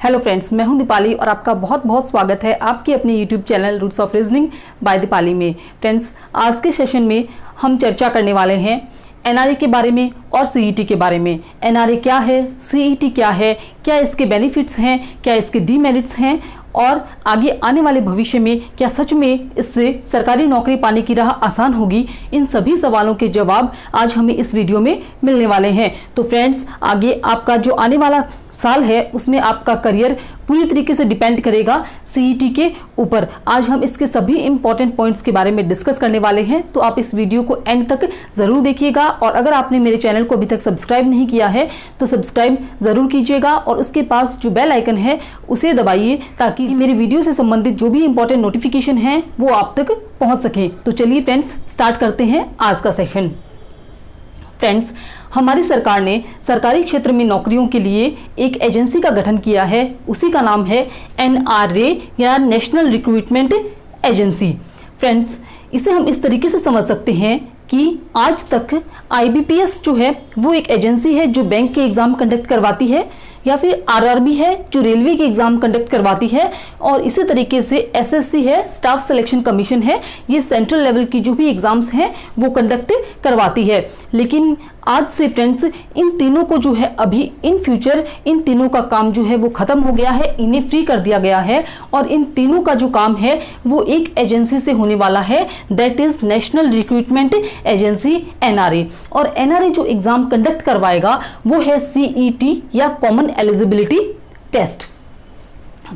Hello friends, मैं हूं दीपाली और आपका बहुत बहुत स्वागत है आपके अपने YouTube channel roots of reasoning by Deepali में। फ्रेंड्स, आज के सेशन में हम चर्चा करने वाले हैं एनआरए के बारे में और सीईटी के बारे में। एनआरए क्या है, सीईटी क्या है, क्या इसके बेनिफिट्स हैं, क्या इसके डीमेरिट्स हैं और आगे आने वाले भविष्य में क्या सच में इससे सरकारी नौकरी पाने की राह आसान होगी। इन सभी सवालों के जवाब आज हमें इस वीडियो में मिलने वाले हैं। तो फ्रेंड्स, आगे आपका जो आने वाला साल है उसमें आपका करियर पूरी तरीके से डिपेंड करेगा सीईटी के ऊपर। आज हम इसके सभी इंपॉर्टेंट पॉइंट्स के बारे में डिस्कस करने वाले हैं, तो आप इस वीडियो को एंड तक जरूर देखिएगा। और अगर आपने मेरे चैनल को अभी तक सब्सक्राइब नहीं किया है तो सब्सक्राइब जरूर कीजिएगा और उसके पास जो बेल आइकन है उसे दबाइए ताकि मेरी वीडियो से संबंधित जो भी इंपॉर्टेंट नोटिफिकेशन है वो आप तक पहुंच सके। तो चलिए फ्रेंड्स, स्टार्ट करते हैं आज का सेशन। फ्रेंड्स, हमारी सरकार ने सरकारी क्षेत्र में नौकरियों के लिए एक एजेंसी का गठन किया है। उसी का नाम है एनआरए या नेशनल रिक्रूटमेंट एजेंसी। फ्रेंड्स, इसे हम इस तरीके से समझ सकते हैं कि आज तक आईबीपीएस जो है वो एक एजेंसी है जो बैंक के एग्जाम कंडक्ट करवाती है, या फिर आरआरबी है जो रेलवे के एग्जाम कंडक्ट करवाती है, और इसी तरीके से एसएससी है, स्टाफ सिलेक्शन कमीशन है, ये सेंट्रल लेवल की जो भी एग्जाम्स हैं वो कंडक्ट करवाती है। लेकिन आज से फ्रेंड्स, इन तीनों को जो है अभी इन फ्यूचर इन तीनों का काम जो है वो खत्म हो गया है, इन्हें फ्री कर दिया गया है और इन तीनों का जो काम है वो एक एजेंसी से होने वाला है, that is national recruitment agency NRA. और एनआरए जो एग्जाम कंडक्ट करवाएगा वो है सीईटी या कॉमन एलिजिबिलिटी टेस्ट।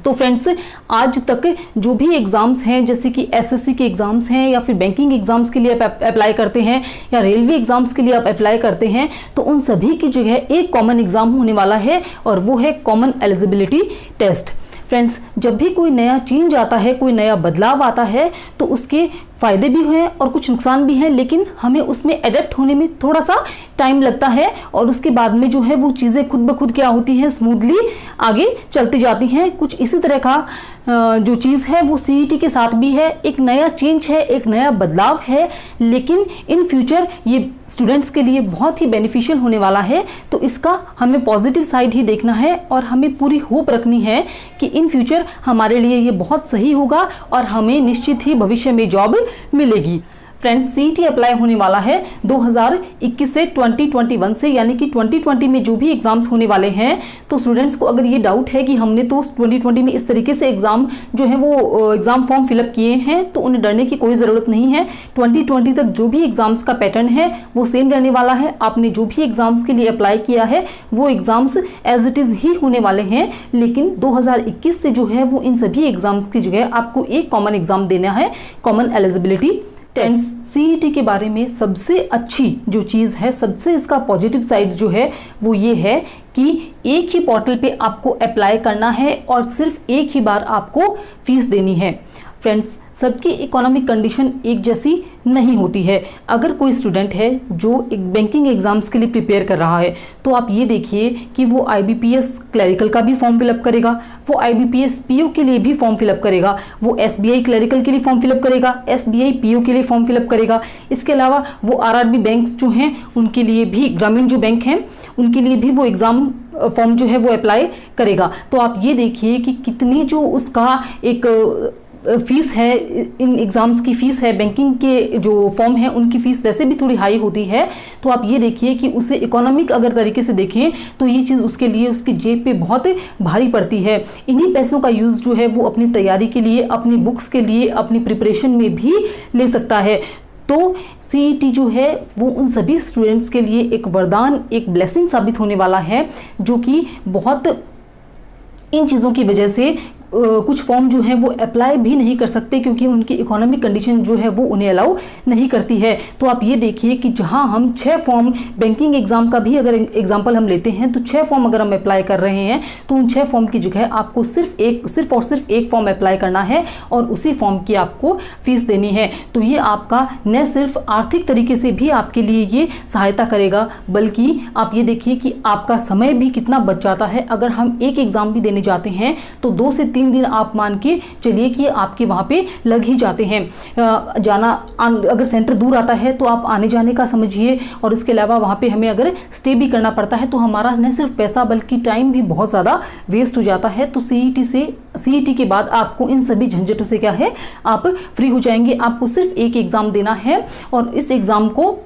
तो फ्रेंड्स, आज तक जो भी एग्जाम्स हैं जैसे कि एसएससी के एग्जाम्स हैं या फिर बैंकिंग एग्जाम्स के लिए आप अप्लाई करते हैं या रेलवे एग्जाम्स के लिए आप अप्लाई करते हैं, तो उन सभी की जगह एक कॉमन एग्जाम होने वाला है और वो है कॉमन एलिजिबिलिटी टेस्ट। फ्रेंड्स, जब भी कोई नया चेंज आता है, कोई नया बदलाव आता है, तो उसके फायदे भी हैं और कुछ नुकसान भी हैं, लेकिन हमें उसमें एडेप्ट होने में थोड़ा सा टाइम लगता है और उसके बाद में जो है वो चीज़ें खुद ब खुद क्या होती हैं, स्मूथली आगे चलती जाती हैं। कुछ इसी तरह का जो चीज़ है वो सीईटी के साथ भी है। एक नया चेंज है, एक नया बदलाव है, लेकिन इन फ्यूचर ये स्टूडेंट्स के लिए बहुत ही बेनिफिशियल होने वाला है। तो इसका हमें पॉजिटिव साइड ही देखना है और हमें पूरी होप रखनी है कि इन फ्यूचर हमारे लिए ये बहुत सही होगा और हमें निश्चित ही भविष्य में जॉब मिलेगी। फ्रेंड्स, सीईटी अप्लाई होने वाला है 2021 से 2021 से, यानी कि 2020 में जो भी एग्जाम्स होने वाले हैं। तो स्टूडेंट्स को अगर ये डाउट है कि हमने तो 2020 में इस तरीके से एग्जाम जो है वो एग्जाम फॉर्म फिलअप किए हैं, तो उन्हें डरने की कोई ज़रूरत नहीं है। 2020 तक जो भी एग्जाम्स का पैटर्न है वो सेम रहने वाला है। आपने जो भी एग्जाम्स के लिए अप्लाई किया है वो एग्जाम्स एज इट इज़ ही होने वाले हैं, लेकिन 2021 से जो है वो इन सभी एग्जाम्स की जगह आपको एक कॉमन एग्जाम देना है, कॉमन एलिजिबिलिटी टेस्ट। सीईटी के बारे में सबसे अच्छी जो चीज़ है, सबसे इसका पॉजिटिव साइड जो है वो ये है कि एक ही पोर्टल पे आपको अप्लाई करना है और सिर्फ एक ही बार आपको फीस देनी है। फ्रेंड्स, सबकी इकोनॉमिक कंडीशन एक जैसी नहीं होती है। अगर कोई स्टूडेंट है जो एक बैंकिंग एग्जाम्स के लिए प्रिपेयर कर रहा है, तो आप ये देखिए कि वो आईबीपीएस क्लरिकल का भी फॉर्म फिलअप करेगा, वो आईबीपीएस पीओ के लिए भी फॉर्म फिलअप करेगा, वो एसबीआई क्लरिकल के लिए फॉर्म फिलअप करेगा, एसबीआई पीओ के लिए फॉर्म फिलअप करेगा। इसके अलावा वो आरआरबी बैंक्स जो हैं उनके लिए भी, ग्रामीण जो बैंक हैं उनके लिए भी वो एग्ज़ाम फॉर्म जो है वो अप्लाई करेगा। तो आप ये देखिए कि कितनी जो उसका एक फीस है, इन एग्ज़ाम्स की फ़ीस है, बैंकिंग के जो फॉर्म है उनकी फ़ीस वैसे भी थोड़ी हाई होती है। तो आप ये देखिए कि उसे इकोनॉमिक अगर तरीके से देखें तो ये चीज़ उसके लिए उसकी जेब पे बहुत भारी पड़ती है। इन्हीं पैसों का यूज़ जो है वो अपनी तैयारी के लिए, अपनी बुक्स के लिए, अपनी प्रिपरेशन में भी ले सकता है। तो सीईटी जो है वो उन सभी स्टूडेंट्स के लिए एक वरदान, एक ब्लेसिंग साबित होने वाला है, जो कि बहुत इन चीज़ों की वजह से कुछ फॉर्म जो है वो अप्लाई भी नहीं कर सकते क्योंकि उनकी इकोनॉमिक कंडीशन जो है वो उन्हें अलाउ नहीं करती है। तो आप ये देखिए कि जहां हम 6 फॉर्म बैंकिंग एग्जाम का भी अगर एग्जांपल हम लेते हैं, तो 6 फॉर्म अगर हम अप्लाई कर रहे हैं तो उन 6 फॉर्म की जगह आपको सिर्फ एक फॉर्म अप्लाई करना है और उसी फॉर्म की आपको फीस देनी है। तो ये आपका न सिर्फ आर्थिक तरीके से भी आपके लिए ये सहायता करेगा, बल्कि आप ये देखिए कि आपका समय भी कितना बच जाता है। अगर हम एक एग्जाम भी देने जाते हैं तो 2 से 3 3 दिन आप मान के चलिए कि आपके वहाँ पे लग ही जाते हैं। अगर सेंटर दूर आता है तो आप आने जाने का समझिए, और इसके अलावा वहाँ पे हमें अगर स्टे भी करना पड़ता है तो हमारा न सिर्फ पैसा बल्कि टाइम भी बहुत ज़्यादा वेस्ट हो जाता है। तो सीईटी के बाद आपको इन सभी झंझटों से क्या है, आप फ्री हो जाएंगे। आपको सिर्फ एक एग्ज़ाम देना है, और इस एग्ज़ाम को,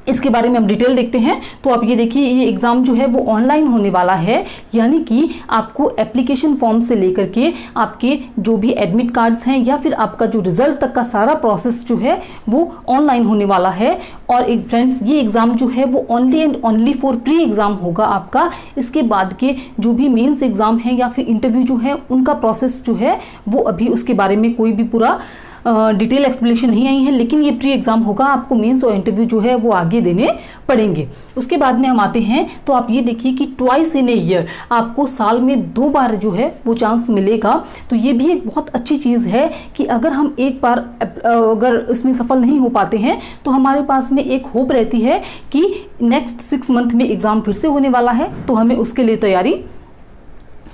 इसके बारे में हम डिटेल देखते हैं। तो आप ये देखिए, ये एग्ज़ाम जो है वो ऑनलाइन होने वाला है, यानी कि आपको एप्लीकेशन फॉर्म से लेकर के आपके जो भी एडमिट कार्ड्स हैं या फिर आपका जो रिजल्ट तक का सारा प्रोसेस जो है वो ऑनलाइन होने वाला है। और एक फ्रेंड्स, ये एग्ज़ाम जो है वो only and only for pre exam होगा आपका। इसके बाद के जो भी मेंस एग्ज़ाम है या फिर इंटरव्यू जो है उनका प्रोसेस जो है वो अभी उसके बारे में कोई भी पूरा डिटेल एक्सप्लेनेशन नहीं आई है, लेकिन ये प्री एग्जाम होगा। आपको मेंस और इंटरव्यू जो है वो आगे देने पड़ेंगे। उसके बाद में हम आते हैं, तो आप ये देखिए कि ट्वाइस इन ए ईयर आपको साल में 2 बार जो है वो चांस मिलेगा। तो ये भी एक बहुत अच्छी चीज़ है कि अगर हम एक बार अगर इसमें सफल नहीं हो पाते हैं तो हमारे पास में एक होप रहती है कि नेक्स्ट 6 मंथ में एग्ज़ाम फिर से होने वाला है, तो हमें उसके लिए तैयारी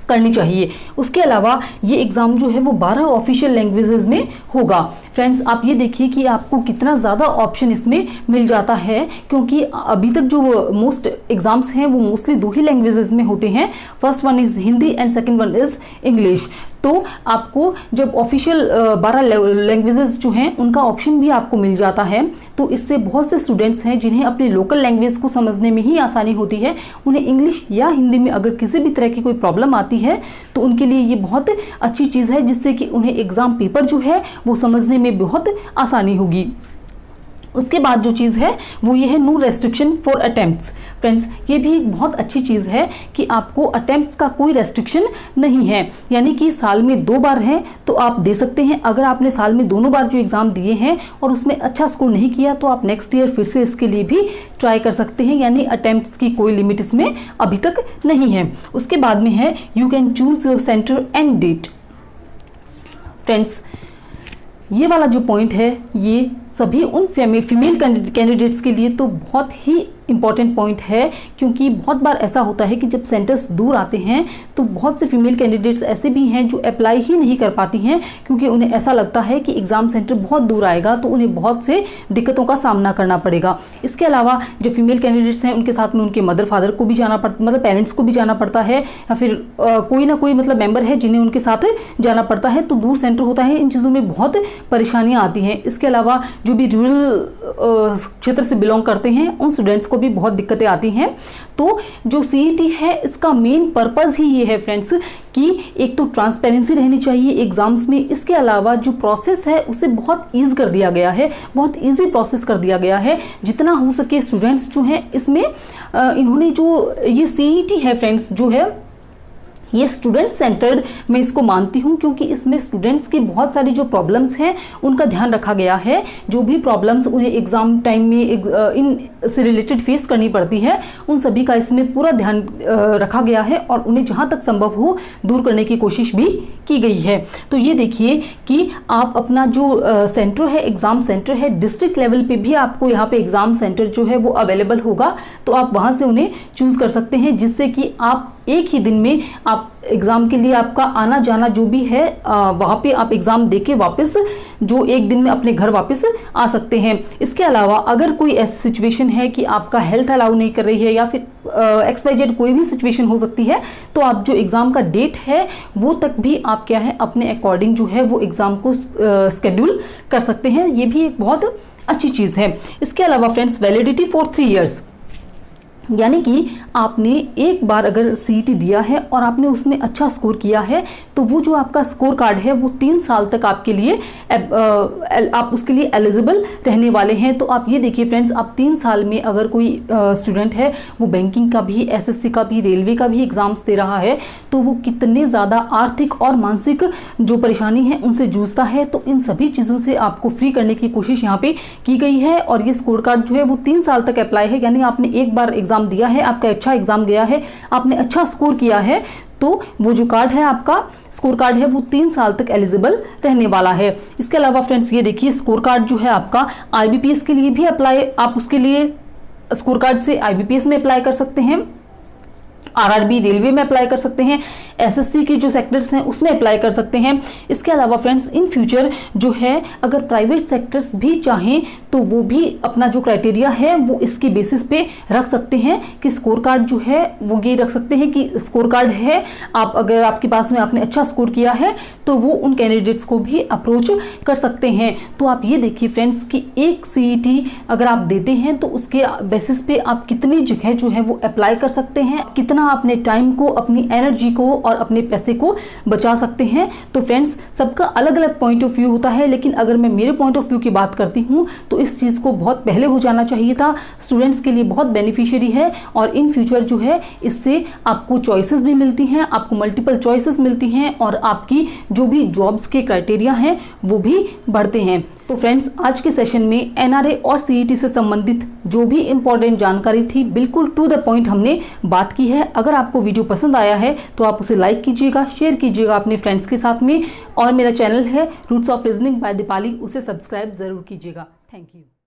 करनी चाहिए। उसके अलावा ये एग्ज़ाम जो है वो 12 ऑफिशियल लैंग्वेजेस में होगा। फ्रेंड्स, आप ये देखिए कि आपको कितना ज़्यादा ऑप्शन इसमें मिल जाता है, क्योंकि अभी तक जो मोस्ट एग्ज़ाम्स हैं वो मोस्टली 2 ही लैंग्वेजेस में होते हैं। First one is Hindi and second one is English. तो आपको जब ऑफिशियल 12 लैंग्वेजेस जो हैं उनका ऑप्शन भी आपको मिल जाता है, तो इससे बहुत से स्टूडेंट्स हैं जिन्हें अपने लोकल लैंग्वेज को समझने में ही आसानी होती है, उन्हें इंग्लिश या हिंदी में अगर किसी भी तरह की कोई प्रॉब्लम आती है तो उनके लिए ये बहुत अच्छी चीज़ है, जिससे कि उन्हें एग्ज़ाम पेपर जो है वो समझने में बहुत आसानी होगी। उसके बाद जो चीज़ है वो ये है no restriction for attempts. Friends, ये भी एक बहुत अच्छी चीज़ है कि आपको अटेम्प्ट्स का कोई रेस्ट्रिक्शन नहीं है, यानी कि साल में 2 बार है तो आप दे सकते हैं। अगर आपने साल में दोनों बार जो एग्ज़ाम दिए हैं और उसमें अच्छा स्कोर नहीं किया तो आप नेक्स्ट ईयर फिर से इसके लिए भी ट्राई कर सकते हैं, यानी अटेम्प्ट्स की कोई लिमिट इसमें अभी तक नहीं है। उसके बाद में है you can choose your centre and date. Friends, ये वाला जो पॉइंट है ये सभी उन फीमेल कैंडिडेट्स के लिए तो बहुत ही इम्पॉर्टेंट पॉइंट है, क्योंकि बहुत बार ऐसा होता है कि जब सेंटर्स दूर आते हैं तो बहुत से फीमेल कैंडिडेट्स ऐसे भी हैं जो अप्लाई ही नहीं कर पाती हैं, क्योंकि उन्हें ऐसा लगता है कि एग्ज़ाम सेंटर बहुत दूर आएगा तो उन्हें बहुत से दिक्कतों का सामना करना पड़ेगा। इसके अलावा जो फीमेल कैंडिडेट्स हैं उनके साथ में उनके मदर फादर को भी जाना पड़ता, मतलब पेरेंट्स को भी जाना पड़ता है, या फिर कोई ना कोई मतलब मेंबर है जिन्हें उनके साथ जाना पड़ता है, तो दूर सेंटर होता है, इन चीज़ों में बहुत परेशानियाँ आती हैं। इसके अलावा जो भी रूरल क्षेत्र से बिलोंग करते हैं उन स्टूडेंट्स को भी बहुत दिक्कतें आती हैं। तो जो सीईटी है इसका मेन पर्पस ही ये है फ्रेंड्स कि एक तो ट्रांसपेरेंसी रहनी चाहिए एग्जाम्स में। इसके अलावा जो प्रोसेस है उसे बहुत ईज कर दिया गया है, बहुत ईजी प्रोसेस कर दिया गया है। जितना हो सके स्टूडेंट्स जो हैं इसमें इन्होंने जो ये सीईटी है फ्रेंड्स जो है ये स्टूडेंट सेंटर्ड मैं इसको मानती हूँ, क्योंकि इसमें स्टूडेंट्स की बहुत सारी जो प्रॉब्लम्स हैं उनका ध्यान रखा गया है। जो भी प्रॉब्लम्स उन्हें एग्ज़ाम टाइम में इन से रिलेटेड फेस करनी पड़ती है उन सभी का इसमें पूरा ध्यान रखा गया है और उन्हें जहाँ तक संभव हो दूर करने की कोशिश भी की गई है। तो ये देखिए कि आप अपना जो सेंटर है, एग्ज़ाम सेंटर है, डिस्ट्रिक्ट लेवल पे भी आपको यहाँ पे एग्ज़ाम सेंटर जो है वो अवेलेबल होगा, तो आप वहाँ से उन्हें चूज़ कर सकते हैं, जिससे कि आप एक ही दिन में आप एग्ज़ाम के लिए आपका आना जाना जो भी है वहाँ पे आप एग्ज़ाम देके वापस जो एक दिन में अपने घर वापस आ सकते हैं। इसके अलावा अगर कोई ऐसी सिचुएशन है कि आपका हेल्थ अलाउ नहीं कर रही है या फिर XYZ कोई भी सिचुएशन हो सकती है, तो आप जो एग्ज़ाम का डेट है वो तक भी आप क्या है अपने अकॉर्डिंग जो है वो एग्ज़ाम को स्केड्यूल कर सकते हैं। ये भी एक बहुत अच्छी चीज़ है। इसके अलावा फ्रेंड्स, वैलिडिटी फॉर 3 ईयर्स, यानी कि आपने एक बार अगर सीईटी दिया है और आपने उसमें अच्छा स्कोर किया है तो वो जो आपका स्कोर कार्ड है वो 3 साल तक आपके लिए आप उसके लिए एलिजिबल रहने वाले हैं। तो आप ये देखिए फ्रेंड्स, आप 3 साल में अगर कोई स्टूडेंट है वो बैंकिंग का भी, SSC का भी, रेलवे का भी एग्ज़ाम्स दे रहा है तो वो कितने ज़्यादा आर्थिक और मानसिक जो परेशानी है उनसे जूझता है, तो इन सभी चीज़ों से आपको फ्री करने की कोशिश यहाँ पे की गई है। और ये स्कोर कार्ड जो है वो 3 साल तक अप्लाई है, यानी आपने एक बार एग्ज़ाम दिया है, आपका अच्छा एग्जाम गया है, आपने अच्छा स्कोर किया है, तो वो जो कार्ड है आपका स्कोर कार्ड है वो 3 साल तक एलिजिबल रहने वाला है। इसके अलावा फ्रेंड्स ये देखिए, स्कोर कार्ड जो है आपका IBPS के लिए भी अप्लाई, आप उसके लिए स्कोर कार्ड से IBPS में अप्लाई कर सकते हैं। आरआरबी रेलवे में अप्लाई कर सकते हैं, एसएससी के जो सेक्टर्स हैं उसमें अप्लाई कर सकते हैं। इसके अलावा फ्रेंड्स इन फ्यूचर जो है अगर प्राइवेट सेक्टर्स भी चाहें तो वो भी अपना जो क्राइटेरिया है वो इसके बेसिस पे रख सकते हैं कि स्कोर कार्ड जो है वो ये रख सकते हैं कि स्कोर कार्ड है, आप अगर आपके पास में आपने अच्छा स्कोर किया है तो वो उन कैंडिडेट्स को भी अप्रोच कर सकते हैं। तो आप ये देखिए फ्रेंड्स कि एक सीईटी अगर आप देते हैं तो उसके बेसिस पे आप कितनी जगह जो है वो अप्लाई कर सकते हैं, कितना अपने टाइम को, अपनी एनर्जी को और अपने पैसे को बचा सकते हैं। तो फ्रेंड्स सबका अलग अलग पॉइंट ऑफ व्यू होता है, लेकिन अगर मैं मेरे पॉइंट ऑफ व्यू की बात करती हूँ तो इस चीज़ को बहुत पहले हो जाना चाहिए था। स्टूडेंट्स के लिए बहुत बेनिफिशियरी है और इन फ्यूचर जो है इससे आपको चॉइसेस भी मिलती हैं, आपको मल्टीपल चॉइसेस मिलती हैं और आपकी जो भी जॉब्स के क्राइटेरिया हैं वो भी बढ़ते हैं। तो फ्रेंड्स आज के सेशन में एनआरए और सीईटी से संबंधित जो भी इंपॉर्टेंट जानकारी थी बिल्कुल टू द पॉइंट हमने बात की है। अगर आपको वीडियो पसंद आया है तो आप उसे लाइक कीजिएगा, शेयर कीजिएगा अपने फ्रेंड्स के साथ में, और मेरा चैनल है roots of reasoning by Deepali, उसे सब्सक्राइब जरूर कीजिएगा। Thank you.